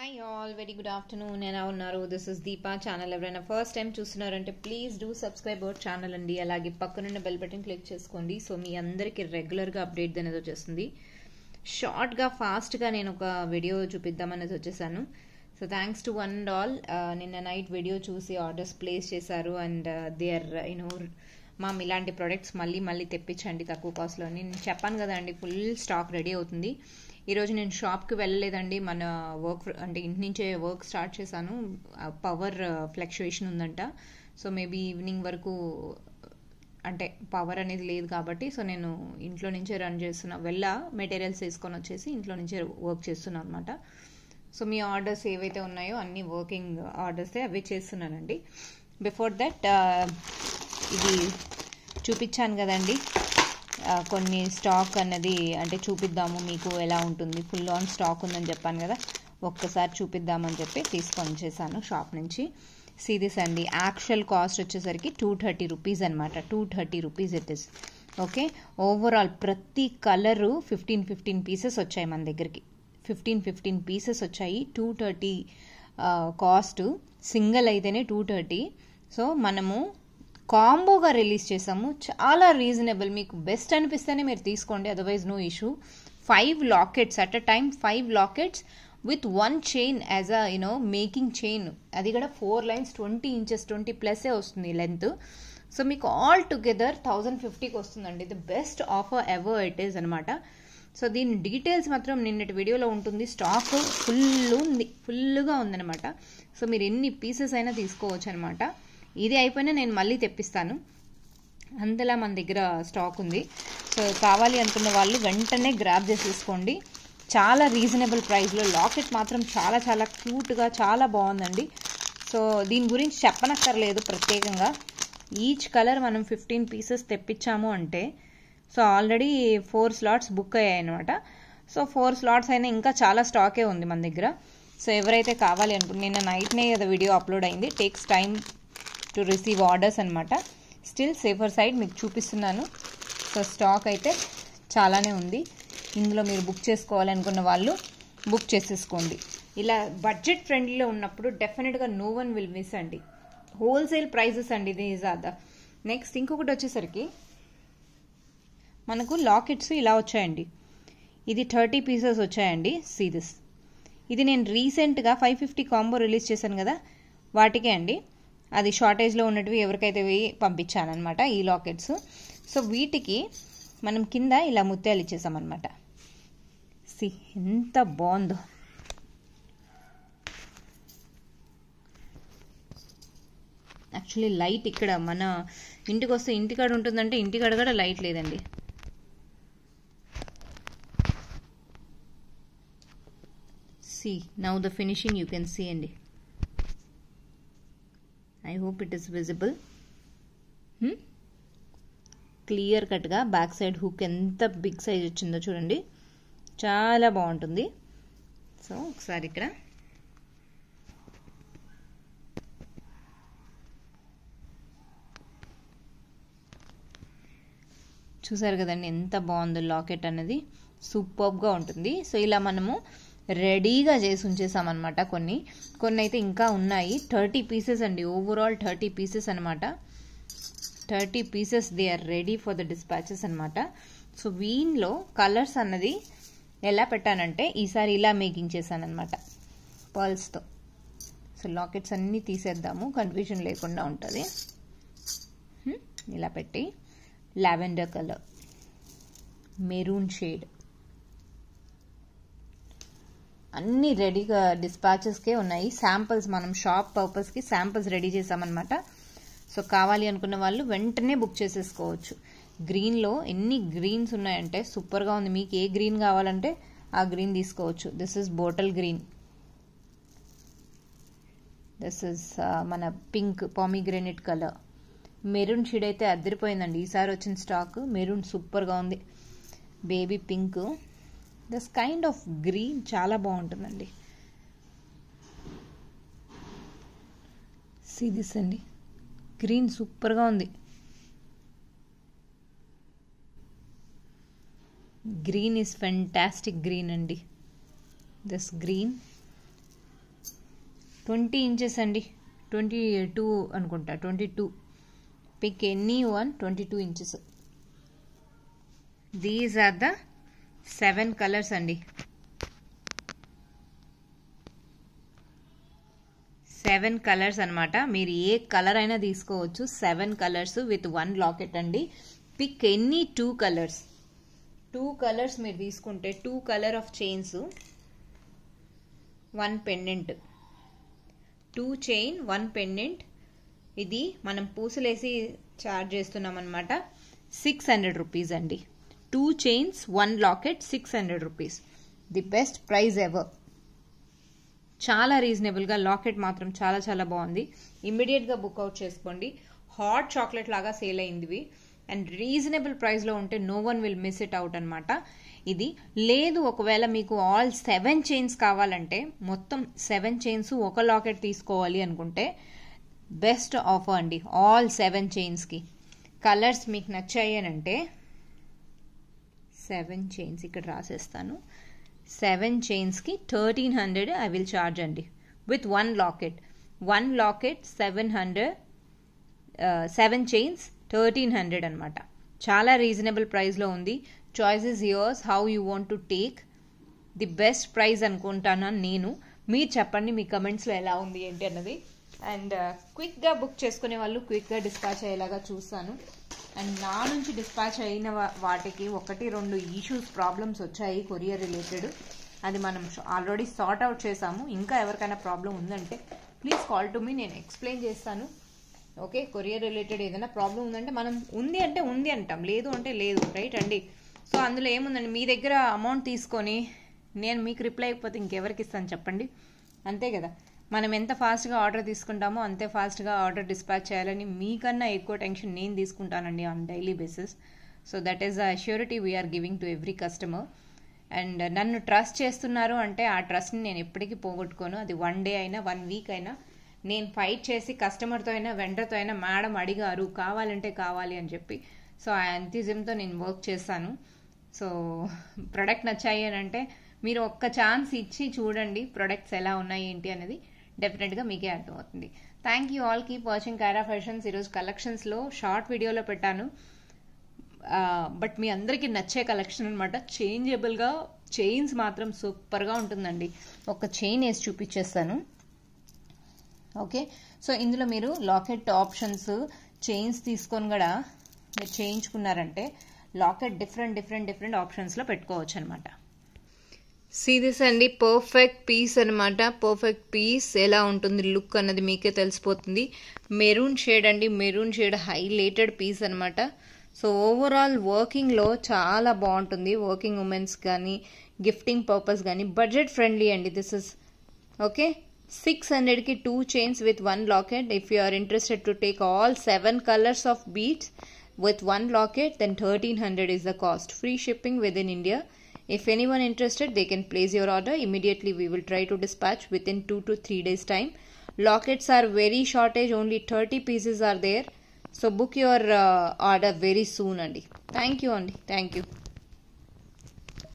Hi all very good afternoon ఎలా ఉన్నారు? This is Deepa channel. ఎవరైనా ఫస్ట్ టైం చూస్తున్నారంటే please do subscribe our channel అండి. అలాగే పక్కనున్న బెల్ బటన్ క్లిక్ చేసుకోండి. సో మీ అందరికీ రెగ్యులర్గా అప్డేట్ అనేది వచ్చేస్తుంది. షార్ట్గా ఫాస్ట్గా నేను ఒక వీడియో చూపిద్దామనేది వచ్చేసాను. So thanks to one and all. నిన్న నైట్ వీడియో చూసి ఆర్డర్స్ ప్లేస్ చేశారు అండ్ దే ఆర్ మామ్ ఇలాంటి ప్రొడక్ట్స్ మళ్ళీ తెప్పించండి తక్కువ కాస్ట్లో. నేను చెప్పాను కదా అండి, ఫుల్ స్టాక్ రెడీ అవుతుంది. ఈరోజు నేను షాప్కి వెళ్ళలేదండి, మన వర్క్ అంటే ఇంటి నుంచే వర్క్ స్టార్ట్ చేశాను. పవర్ ఫ్లక్చుయేషన్ ఉందంట. సో మేబీ ఈవినింగ్ వరకు అంటే పవర్ అనేది లేదు కాబట్టి సో నేను ఇంట్లో నుంచే రన్ చేస్తున్నా. మెటీరియల్స్ తీసుకొని వచ్చేసి ఇంట్లో నుంచే వర్క్ చేస్తున్నాను అనమాట. సో మీ ఆర్డర్స్ ఏవైతే ఉన్నాయో అన్ని వర్కింగ్ ఆర్డర్సే అవి చేస్తున్నానండి. బిఫోర్ దట్ ఇది చూపించాను కదండి, కొన్ని స్టాక్ అన్నది అంటే చూపిద్దాము మీకు ఎలా ఉంటుంది, ఫుల్ ఆన్ స్టాక్ ఉందని చెప్పాను కదా, ఒక్కసారి చూపిద్దామని చెప్పి తీసుకొని వచ్చేసాను షాప్ నుంచి. సిరీస్ అండి, యాక్చువల్ కాస్ట్ వచ్చేసరికి 230 రూపీస్ అనమాట. 230 rupees it is. Okay, overall ప్రతి కలరు 15 పీసెస్ వచ్చాయి మన దగ్గరికి. 15 పీసెస్ వచ్చాయి. 230 కాస్ట్, సింగిల్ అయితేనే 230. సో మనము కాంబోగా రిలీజ్ చేసాము, చాలా రీజనబుల్. మీకు బెస్ట్ అనిపిస్తేనే మీరు తీసుకోండి, otherwise no issue. 5 lockets at a time, 5 lockets with 1 chain as a making chain. అది కూడా 4 లైన్స్ 20 ఇంచెస్ 20+ వస్తుంది లెంత్. సో మీకు ఆల్ టుగెదర్ 1050కి వస్తుందండి. The best offer ever it is అనమాట. సో దీని డీటెయిల్స్ మాత్రం నిన్నటి వీడియోలో ఉంటుంది. స్టాక్ ఫుల్గా ఉందనమాట. సో మీరు ఎన్ని పీసెస్ అయినా తీసుకోవచ్చు అనమాట. ఇది అయిపోయినా నేను మళ్ళీ తెప్పిస్తాను, అంతలా మన దగ్గర స్టాక్ ఉంది. సో కావాలి అనుకున్న వాళ్ళు వెంటనే గ్రాబ్ చేసేసుకోండి. చాలా రీజనబుల్ ప్రైస్లో. లాకెట్ మాత్రం చాలా చాలా క్యూట్గా చాలా బాగుందండి. సో దీని గురించి చెప్పనక్కర్లేదు ప్రత్యేకంగా. ఈచ్ కలర్ మనం 15 పీసెస్ తెప్పించాము అంటే సో ఆల్రెడీ 4 స్లాట్స్ బుక్ అయ్యాయి అనమాట. సో 4 స్లాట్స్ అయినా ఇంకా చాలా స్టాకే ఉంది మన దగ్గర. సో ఎవరైతే కావాలి అనుకుంటే, నిన్న నైట్నే కదా వీడియో అప్లోడ్ అయింది, takes time to receive orders అనమాట. స్టిల్ సేఫర్ సైడ్ మీకు చూపిస్తున్నాను. సో స్టాక్ అయితే చాలానే ఉంది. ఇందులో మీరు బుక్ చేసుకోవాలనుకున్న వాళ్ళు బుక్ చేసేసుకోండి. ఇలా బడ్జెట్ ఫ్రెండ్లీలో ఉన్నప్పుడు డెఫినెట్గా నో వన్ విల్ మిస్ అండి. హోల్సేల్ ప్రైజెస్ అండి ఇది జాదా. నెక్స్ట్ ఇంకొకటి వచ్చేసరికి మనకు లాకెట్స్ ఇలా వచ్చాయండి. ఇది 30 పీసెస్ వచ్చాయండి సిరీస్. ఇది నేను రీసెంట్గా 550 కాంబో రిలీజ్ చేశాను కదా, వాటికే అండి. అది షార్టేజ్లో ఉన్నటివి ఎవరికైతే పంపించానమాట ఈ లాకెట్స్. సో వీటికి మనం కింద ఇలా ముత్యాలు ఇచ్చేసామన్నమాట. సి ఎంత బాగుందో. యాక్చువల్లీ లైట్ ఇక్కడ మన ఇంటికి వస్తే ఇంటికాడ ఉంటుందంటే ఇంటికాడ కూడా లైట్ లేదండి. See now the finishing you can see అండి. I hope it is visible. Clear కట్గా బ్యాక్ సైడ్ హుక్ ఎంత బిగ్ సైజ్ వచ్చిందో చూడండి, చాలా బాగుంటుంది. సో ఒకసారి ఇక్కడ చూసారు కదండి ఎంత బాగుందో లాకెట్ అనేది, సూపర్గా ఉంటుంది. సో ఇలా మనము రెడీగా చేసి ఉంచేసామన్నమాట. కొన్ని అయితే ఇంకా ఉన్నాయి. 30 పీసెస్ అండి, ఓవరాల్ 30 పీసెస్ అనమాట. 30 pieces they are ready for the dispatches అనమాట. సో వీన్లో కలర్స్ అన్నది ఎలా పెట్టానంటే ఈసారి ఇలా మేకింగ్ చేశానమాట పర్ల్స్తో. సో లాకెట్స్ అన్నీ తీసేద్దాము, కన్ఫ్యూజన్ లేకుండా ఉంటుంది. ఇలా పెట్టి లావెండర్ కలర్, మెరూన్ షేడ్ అన్నీ రెడీగా డిస్పాచెస్కే ఉన్నాయి. శాంపిల్స్ మనం షాప్ పర్పస్కి శాంపిల్స్ రెడీ చేసామన్నమాట. సో కావాలి అనుకున్న వాళ్ళు వెంటనే బుక్ చేసేసుకోవచ్చు. గ్రీన్లో ఎన్ని గ్రీన్స్ ఉన్నాయంటే సూపర్గా ఉంది. మీకు ఏ గ్రీన్ కావాలంటే ఆ గ్రీన్ తీసుకోవచ్చు. This is bottle green, this is మన pink pomegranate colour. Maroon shade అయితే అదిరిపోయిందండి ఈసారి వచ్చిన స్టాక్. మెరూన్ సూపర్గా ఉంది. Baby pink, this kind of green చాలా బాగుంటుందండి. సీ దిస్ అండి, గ్రీన్ సూపర్గా ఉంది. గ్రీన్ ఈజ్ ఫెంటాస్టిక్ గ్రీన్ అండి. దిస్ గ్రీన్ 20 ఇంచెస్ అండి, 22 అనుకుంటా, 22. Pick any one, 22 inches. These are the 7 colours అండి. 7 కలర్స్ అనమాట. మీరు ఏ కలర్ అయినా తీసుకోవచ్చు. 7 కలర్స్ విత్ 1 లాకెట్ అండి. Pick any 2 colours. 2 కలర్స్ మీరు తీసుకుంటే 2 colour of chains, 1 pendant, 2 chain 1 pendant. ఇది మనం పూసలేసి చార్జ్ చేస్తున్నాం అనమాట. 600 రూపీస్ అండి. 2 chains 1 locket 600 rupees. The best price ever. చాలా రీజనబుల్గా, లాకెట్ మాత్రం చాలా చాలా బాగుంది. ఇమ్మీడియట్గా బుక్ అవుట్ చేసుకోండి. హాట్ చాక్లెట్ లాగా సేల్ అయింది అండ్ రీజనబుల్ ప్రైస్లో ఉంటే no one will miss it out అనమాట. ఇది లేదు, ఒకవేళ మీకు ఆల్ 7 చైన్స్ కావాలంటే, మొత్తం 7 చైన్స్ ఒక లాకెట్ తీసుకోవాలి అనుకుంటే బెస్ట్ ఆఫర్ అండి. ఆల్ 7 చైన్స్కి కలర్స్ మీకు నచ్చాయి అని అంటే 7 చైన్స్ ఇక్కడ రాసేస్తాను. 7 చైన్స్కి 1300 ఐ విల్ చార్జ్ అండి విత్ 1 లాకెట్. 1 లాకెట్ 700, 7 చైన్స్ 1300 అనమాట. చాలా రీజనబుల్ ప్రైస్లో ఉంది. Choice is yours, how you want to take. The best price అనుకుంటాను నేను. మీరు చెప్పండి మీ కమెంట్స్లో ఎలా ఉంది ఏంటి అన్నది. అండ్ క్విక్గా బుక్ చేసుకునే వాళ్ళు క్విక్గా డిస్పాచ్ అయ్యేలాగా చూస్తాను. అండ్ నా నుంచి డిస్పాచ్ అయిన వాటికి 1-2 ఇష్యూస్, ప్రాబ్లమ్స్ వచ్చాయి కొరియర్ రిలేటెడ్. అది మనం ఆల్రెడీ సార్ట్ అవుట్ చేసాము. ఇంకా ఎవరికైనా ప్రాబ్లం ఉందంటే ప్లీజ్ కాల్ టు మీ, నేను ఎక్స్ప్లెయిన్ చేస్తాను. ఓకే, కొరియర్ రిలేటెడ్ ఏదైనా ప్రాబ్లం ఉందంటే మనం ఉంది అంటే ఉంది అంటాం, లేదు అంటే లేదు, రైట్ అండి. సో అందులో ఏముందండి, మీ దగ్గర అమౌంట్ తీసుకొని నేను మీకు రిప్లై అయిపోతే ఇంకెవరికి ఇస్తాను చెప్పండి, అంతే కదా. మనం ఎంత ఫాస్ట్గా ఆర్డర్ తీసుకుంటామో అంతే ఫాస్ట్గా ఆర్డర్ డిస్పాచ్ చేయాలని మీకన్నా ఎక్కువ టెన్షన్ నేను తీసుకుంటానండి on daily basis. So that is the assurity we are giving to every customer. And నన్ను ట్రస్ట్ చేస్తున్నారు అంటే ఆ ట్రస్ట్ని నేను ఎప్పటికీ పోగొట్టుకోను. అది 1 డే అయినా 1 వీక్ అయినా నేను ఫైట్ చేసి కస్టమర్తో అయినా వెండర్తో అయినా మేడం అడిగారు కావాలంటే కావాలి అని చెప్పి, సో ఆ ఎంతూజియంతో నేను వర్క్ చేస్తాను. సో ప్రొడక్ట్ నచ్చాయి అని అంటే మీరు ఒక్క ఛాన్స్ ఇచ్చి చూడండి ప్రొడక్ట్స్ ఎలా ఉన్నాయి ఏంటి అనేది, డెఫినెట్గా మీకే అర్థమవుతుంది. Thank you all, keep watching Kaira Fashions. ఈరోజు కలెక్షన్స్లో షార్ట్ వీడియోలో పెట్టాను, బట్ మీ అందరికీ నచ్చే కలెక్షన్ అనమాట. చేంజబుల్గా చైన్స్ మాత్రం సూపర్గా ఉంటుందండి. ఒక చైన్ వేసి చూపించేస్తాను. ఓకే, సో ఇందులో మీరు లాకెట్ ఆప్షన్స్, చైన్స్ తీసుకొని కూడా మీరు చేయించుకున్నారంటే లాకెట్ డిఫరెంట్ ఆప్షన్స్లో పెట్టుకోవచ్చు అనమాట. సీ దిస్ అండి, పర్ఫెక్ట్ పీస్ అనమాట. పర్ఫెక్ట్ పీస్ ఎలా ఉంటుంది లుక్ అన్నది మీకే తెలిసిపోతుంది. మెరూన్ షేడ్ అండి, మెరూన్ షేడ్ హైలైటెడ్ పీస్ అనమాట. సో ఓవరాల్ వర్కింగ్లో చాలా బాగుంటుంది. వర్కింగ్ ఉమెన్స్ కానీ గిఫ్టింగ్ పర్పస్ కానీ బడ్జెట్ ఫ్రెండ్లీ అండి. This is okay. 600కి 2 chains with 1 locket. If you are interested to take all 7 colors of beads with 1 locket, then 1300 is the cost. Free shipping within India. If anyone interested, they can place your order. Immediately we will try to dispatch within 2 to 3 days time. Lockets are very shortage, only 30 pieces are there. So book your order very soon, Andy. Thank you, Andy. Thank you.